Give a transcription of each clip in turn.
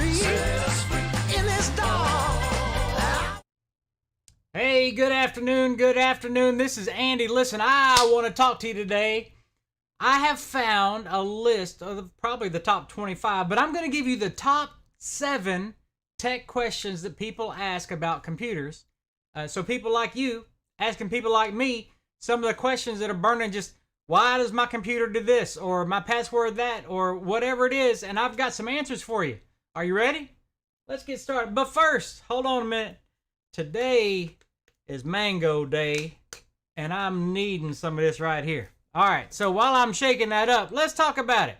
in this dog. Hey, good afternoon, good afternoon. This is Andy. Listen, I want to talk to you today. I have found a list of probably the top 25, but I'm going to give you the top 7 tech questions that people ask about computers. So people like you asking people like me some of the questions that are burning, just why does my computer do this, or my password that, or whatever it is, and I've got some answers for you. Are you ready? Let's get started. But first, hold on a minute. Today is Mango Day, and I'm needing some of this right here. All right, so while I'm shaking that up, let's talk about it.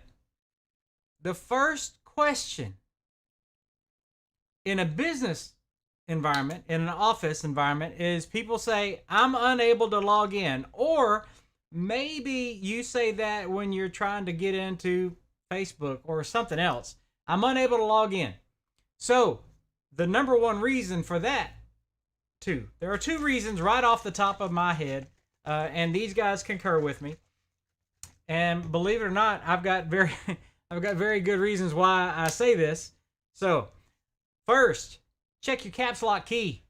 The first question in a business environment, in an office environment, is people say, I'm unable to log in. Or maybe you say that when you're trying to get into Facebook or something else. I'm unable to log in. So the number one reason for that, there are 2 reasons right off the top of my head, and these guys concur with me. And believe it or not, I've got very good reasons why I say this. So first, check your caps lock key,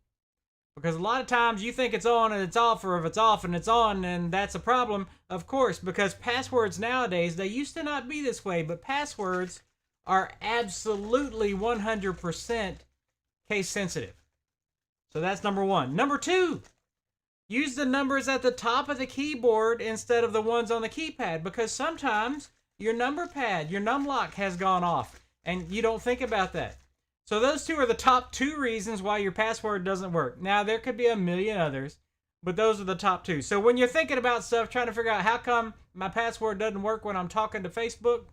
because a lot of times you think it's on and it's off, or if it's off and it's on, and that's a problem, of course, because passwords nowadays, they used to not be this way, but passwords are absolutely 100% case sensitive. So that's number 1. Number 2, use the numbers at the top of the keyboard instead of the ones on the keypad, because sometimes your number pad, your numlock has gone off, and you don't think about that. So those 2 are the top 2 reasons why your password doesn't work. Now, there could be a million others, but those are the top 2. So when you're thinking about stuff, trying to figure out how come my password doesn't work when I'm talking to Facebook,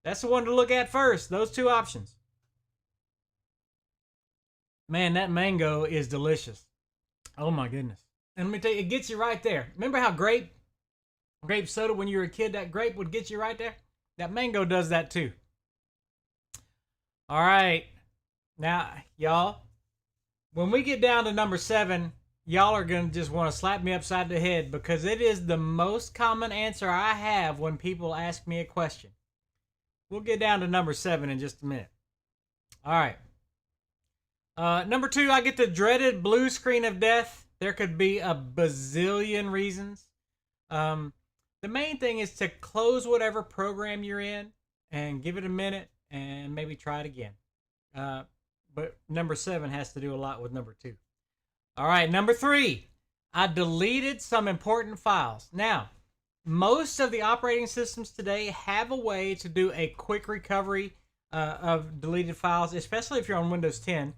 that's the one to look at first, those 2 options. Man, that mango is delicious. Oh my goodness. And let me tell you, it gets you right there. Remember how grape soda, when you were a kid, that grape would get you right there? That mango does that too. All right. Now, y'all, when we get down to number 7, y'all are going to just want to slap me upside the head, because it is the most common answer I have when people ask me a question. We'll get down to number 7 in just a minute. All right. Number 2, I get the dreaded blue screen of death. There could be a bazillion reasons. The main thing is to close whatever program you're in and give it a minute and maybe try it again. But number 7 has to do a lot with number 2. All right, number 3, I deleted some important files. Now, most of the operating systems today have a way to do a quick recovery of deleted files, especially if you're on Windows 10.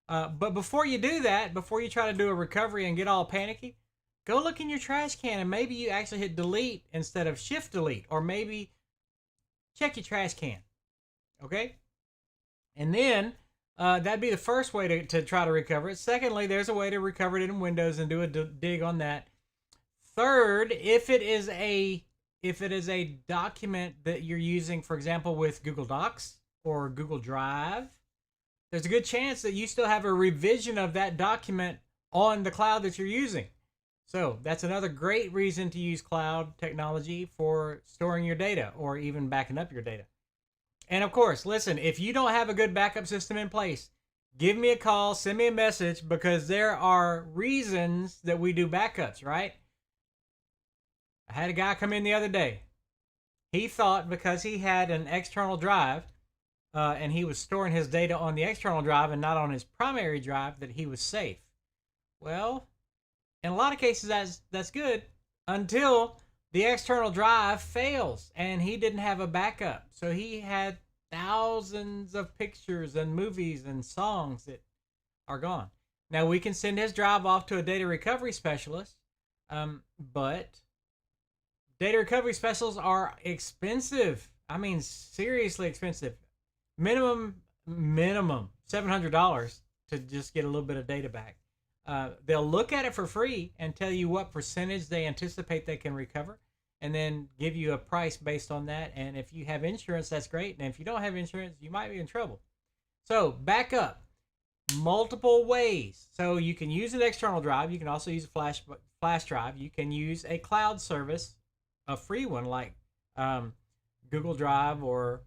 But before you do that, before you try to do a recovery and get all panicky, go look in your trash can, and maybe you actually hit delete instead of shift delete, or maybe check your trash can. Okay? And then that'd be the first way to try to recover it. Secondly, there's a way to recover it in Windows and do a dig on that. Third, if it is a document that you're using, for example, with Google Docs or Google Drive, there's a good chance that you still have a revision of that document on the cloud that you're using. So that's another great reason to use cloud technology for storing your data or even backing up your data. And of course, listen, if you don't have a good backup system in place, give me a call, send me a message, because there are reasons that we do backups, right? I had a guy come in the other day. He thought because he had an external drive and he was storing his data on the external drive and not on his primary drive, that he was safe. Well, in a lot of cases, that's good until the external drive fails and he didn't have a backup. So he had thousands of pictures and movies and songs that are gone. Now, we can send his drive off to a data recovery specialist, but data recovery specialists are expensive. I mean, seriously expensive. Minimum $700 to just get a little bit of data back. They'll look at it for free and tell you what percentage they anticipate they can recover, and then give you a price based on that. And if you have insurance, that's great. And if you don't have insurance, you might be in trouble. So backup, multiple ways. So you can use an external drive. You can also use a flash drive. You can use a cloud service, a free one like Google Drive or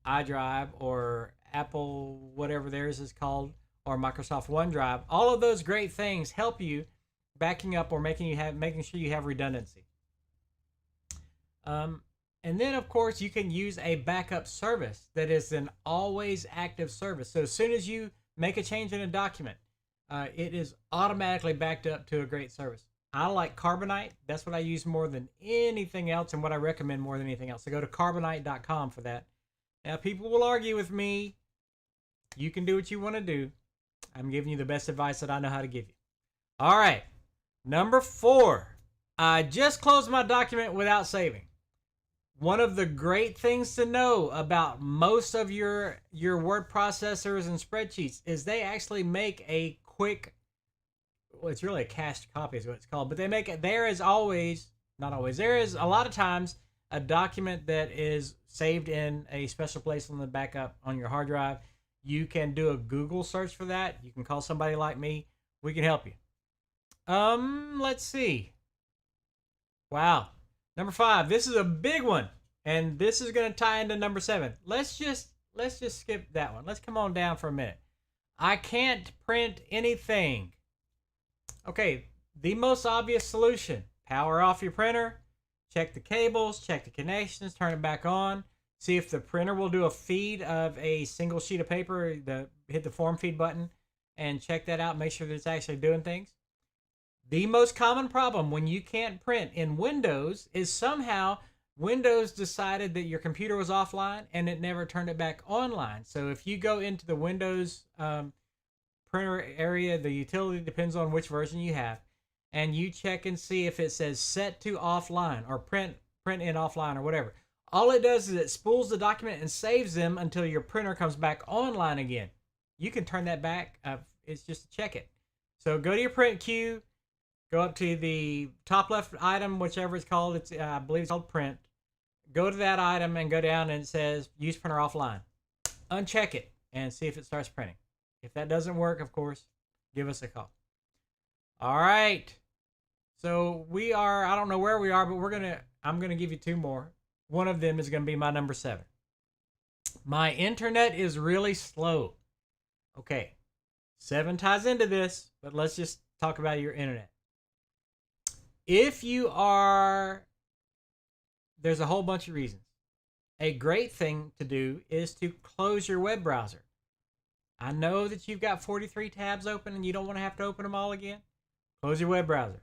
iDrive or Apple, whatever theirs is called, or Microsoft OneDrive. All of those great things help you backing up or making sure you have redundancy. And then, of course, you can use a backup service that is an always active service. So as soon as you make a change in a document, it is automatically backed up to a great service. I like Carbonite. That's what I use more than anything else and what I recommend more than anything else. So go to carbonite.com for that. Now, people will argue with me. You can do what you want to do. I'm giving you the best advice that I know how to give you. All right. Number 4. I just closed my document without saving. One of the great things to know about most of your word processors and spreadsheets is they actually make a quick, well, it's really a cached copy is what it's called, but they make it, there is always, not always, there is a lot of times a document that is saved in a special place on the backup on your hard drive. You can do a Google search for that. You can call somebody like me. We can help you. Let's see. Wow. Number 5, this is a big one, and this is going to tie into number 7. Let's just skip that one. Let's come on down for a minute. I can't print anything. Okay, the most obvious solution: power off your printer, check the cables, check the connections, turn it back on, see if the printer will do a feed of a single sheet of paper. Hit the form feed button and check that out. Make sure that it's actually doing things. The most common problem when you can't print in Windows is somehow Windows decided that your computer was offline and it never turned it back online. So if you go into the Windows printer area, the utility depends on which version you have, and you check and see if it says set to offline or print in offline or whatever. All it does is it spools the document and saves them until your printer comes back online again. You can turn that back. It's just to check it. So go to your print queue. Go up to the top left item, whichever it's called. I believe it's called print. Go to that item and go down and it says use printer offline. Uncheck it and see if it starts printing. If that doesn't work, of course, give us a call. All right. So I don't know where we are, but I'm going to give you 2 more. One of them is going to be my number 7. My internet is really slow. Okay. 7 ties into this, but let's just talk about your internet. If you are, there's a whole bunch of reasons. A great thing to do is to close your web browser. I know that you've got 43 tabs open and you don't want to have to open them all again. Close your web browser.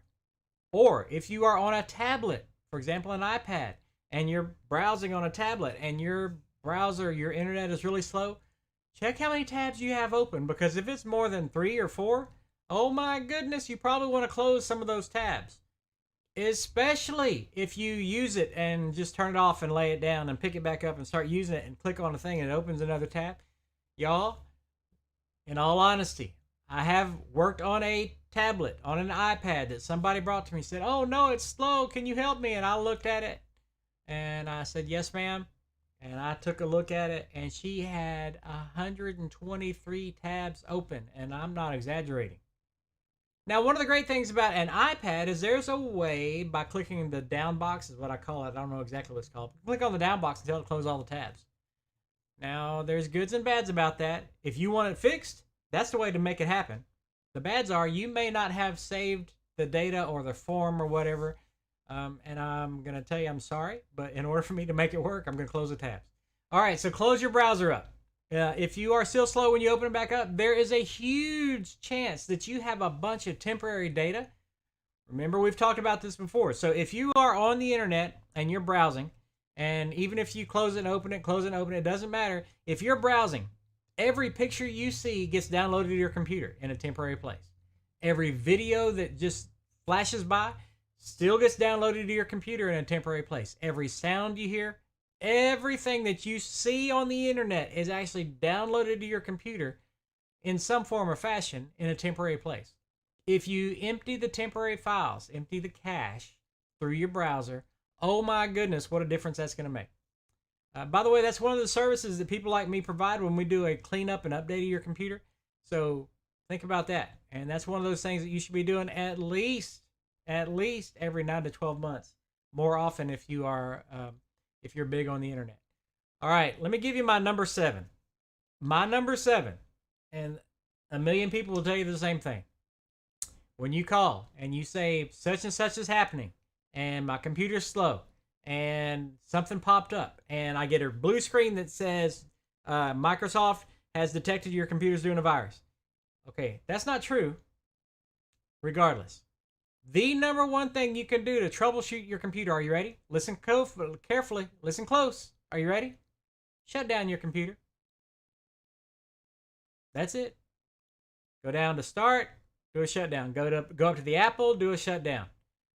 Or if you are on a tablet, for example, an iPad, and you're browsing on a tablet and your browser, your internet is really slow, check how many tabs you have open, because if it's more than 3 or 4, oh my goodness, you probably want to close some of those tabs. Especially if you use it and just turn it off and lay it down and pick it back up and start using it and click on a thing and it opens another tab. Y'all, in all honesty, I have worked on a tablet, on an iPad that somebody brought to me, said, "Oh no, it's slow. Can you help me?" And I looked at it and I said, "Yes, ma'am." And I took a look at it and she had 123 tabs open, and I'm not exaggerating. Now, one of the great things about an iPad is there's a way, by clicking the down box is what I call it. I don't know exactly what it's called. Click on the down box until it closes all the tabs. Now, there's goods and bads about that. If you want it fixed, that's the way to make it happen. The bads are you may not have saved the data or the form or whatever. And I'm going to tell you I'm sorry, but in order for me to make it work, I'm going to close the tabs. All right, so close your browser up. If you are still slow when you open it back up, there is a huge chance that you have a bunch of temporary data. Remember, we've talked about this before. So if you are on the internet and you're browsing, and even if you close it and open it, it doesn't matter. If you're browsing, every picture you see gets downloaded to your computer in a temporary place. Every video that just flashes by still gets downloaded to your computer in a temporary place. Every sound you hear, everything that you see on the internet is actually downloaded to your computer in some form or fashion in a temporary place. If you empty the temporary files, empty the cache through your browser, oh my goodness, what a difference that's going to make. By the way, that's one of the services that people like me provide when we do a cleanup and update of your computer. So think about that. And that's one of those things that you should be doing at least every 9 to 12 months. More often if you're big on the internet. All right, let me give you my number 7. My number 7, and a million people will tell you the same thing. When you call and you say such and such is happening, and my computer's slow, and something popped up, and I get a blue screen that says Microsoft has detected your computer's doing a virus. Okay, that's not true. Regardless, the number one thing you can do to troubleshoot your computer, are you ready? Listen carefully, listen close. Are you ready? Shut down your computer. That's it. Go down to start, do a shutdown. Go up to the Apple, do a shutdown.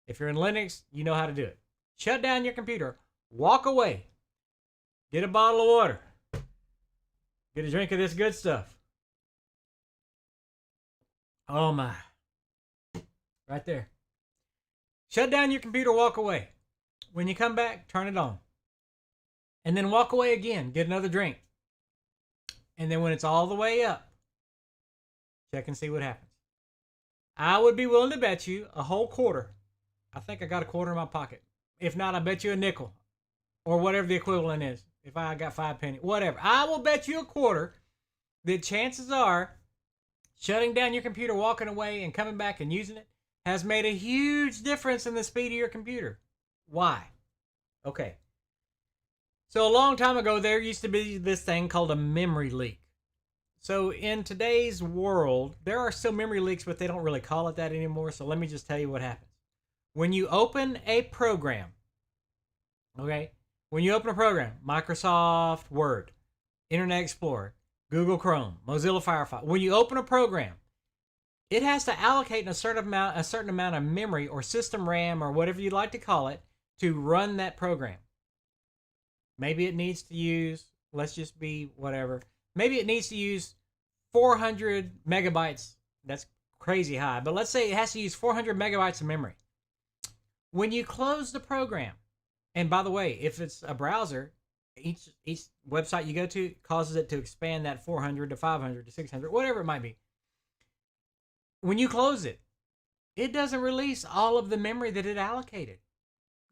If you're in Linux, you know how to do it. Shut down your computer. Walk away. Get a bottle of water. Get a drink of this good stuff. Oh my. Right there. Shut down your computer, walk away. When you come back, turn it on. And then walk away again. Get another drink. And then when it's all the way up, check and see what happens. I would be willing to bet you a whole quarter. I think I got a quarter in my pocket. If not, I bet you a nickel. Or whatever the equivalent is. If I got 5 pennies. Whatever. I will bet you a quarter that chances are shutting down your computer, walking away, and coming back and using it has made a huge difference in the speed of your computer. Why? Okay. So a long time ago, there used to be this thing called a memory leak. So in today's world, there are still memory leaks, but they don't really call it that anymore. So let me just tell you what happens. When you open a program, okay? When you open a program, Microsoft Word, Internet Explorer, Google Chrome, Mozilla Firefox, when you open a program, it has to allocate a certain amount of memory or system RAM or whatever you'd like to call it to run that program. Maybe it needs to use, let's just be whatever. Maybe it needs to use 400 megabytes. That's crazy high. But let's say it has to use 400 megabytes of memory. When you close the program, and by the way, if it's a browser, each website you go to causes it to expand that 400 to 500 to 600, whatever it might be. When you close it, it doesn't release all of the memory that it allocated.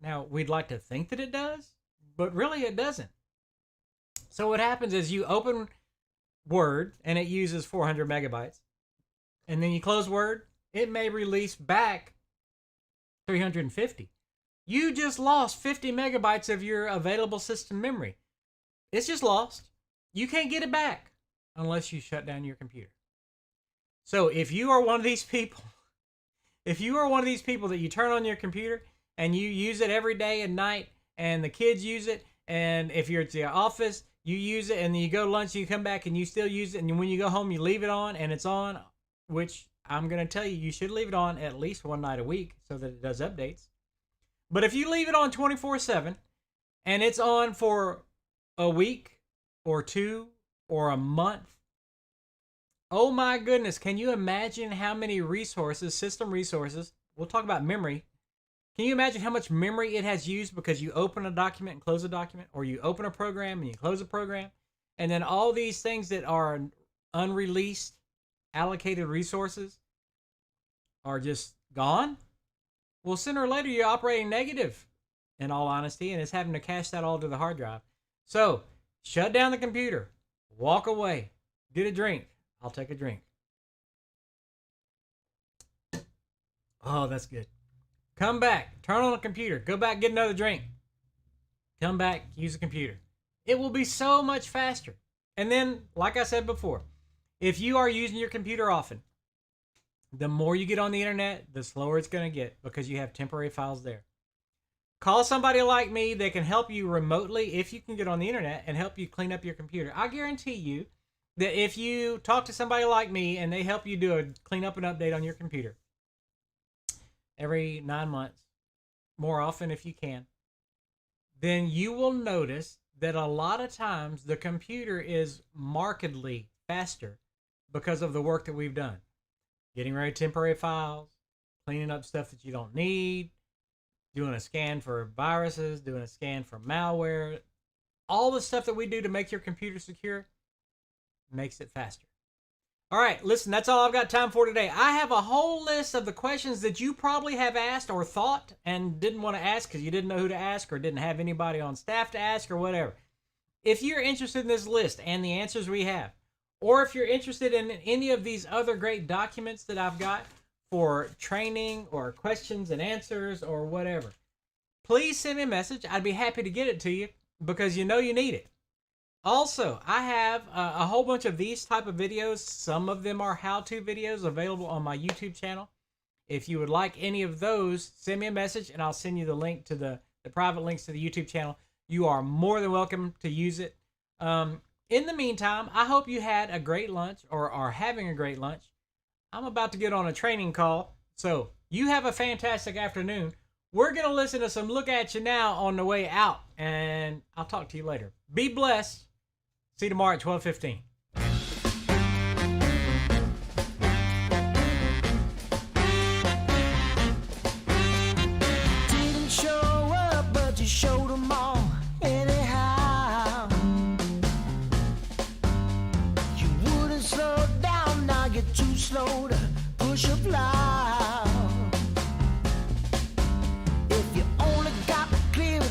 Now, we'd like to think that it does, but really it doesn't. So what happens is you open Word and it uses 400 megabytes. And then you close Word, it may release back 350. You just lost 50 megabytes of your available system memory. It's just lost. You can't get it back unless you shut down your computer. So if you are one of these people, that you turn on your computer and you use it every day and night, and the kids use it, and if you're at the office, you use it, and then you go to lunch, you come back and you still use it, and when you go home, you leave it on, and it's on, which I'm going to tell you, you should leave it on at least one night a week so that it does updates. But if you leave it on 24/7, and it's on for a week or two or a month, oh my goodness, can you imagine how many resources, system resources, we'll talk about memory. Can you imagine how much memory it has used because you open a document and close a document, or you open a program and you close a program, and then all these things that are unreleased, allocated resources are just gone? Well, sooner or later, you're operating negative, in all honesty, and it's having to cache that all to the hard drive. So, shut down the computer, walk away, get a drink. I'll take a drink. Oh, that's good. Come back, turn on the computer, go back, get another drink. Come back, use the computer. It will be so much faster. And then, like I said before, if you are using your computer often, the more you get on the internet, the slower it's going to get because you have temporary files there. Call somebody like me that can help you remotely if you can get on the internet and help you clean up your computer. I guarantee you that if you talk to somebody like me and they help you do a clean up and update on your computer every 9 months, more often if you can, then you will notice that a lot of times the computer is markedly faster because of the work that we've done. Getting rid of temporary files, cleaning up stuff that you don't need, doing a scan for viruses, doing a scan for malware. All the stuff that we do to make your computer secure makes it faster. All right, listen, that's all I've got time for today. I have a whole list of the questions that you probably have asked or thought and didn't want to ask because you didn't know who to ask or didn't have anybody on staff to ask or whatever. If you're interested in this list and the answers we have, Or if you're interested in any of these other great documents that I've got for training or questions and answers or whatever, please send me a message. I'd be happy to get it to you because you know you need it. Also, I have a whole bunch of these type of videos. Some of them are how-to videos available on my YouTube channel. If you would like any of those, send me a message and I'll send you the link to the private links to the YouTube channel. You are more than welcome to use it. In the meantime, I hope you had a great lunch or are having a great lunch. I'm about to get on a training call, so you have a fantastic afternoon. We're going to listen to some Look At You Now on the way out, and I'll talk to you later. Be blessed. See you tomorrow at 12:15. Didn't show up, but you showed them all anyhow. You wouldn't slow down, now you're too slow to push up.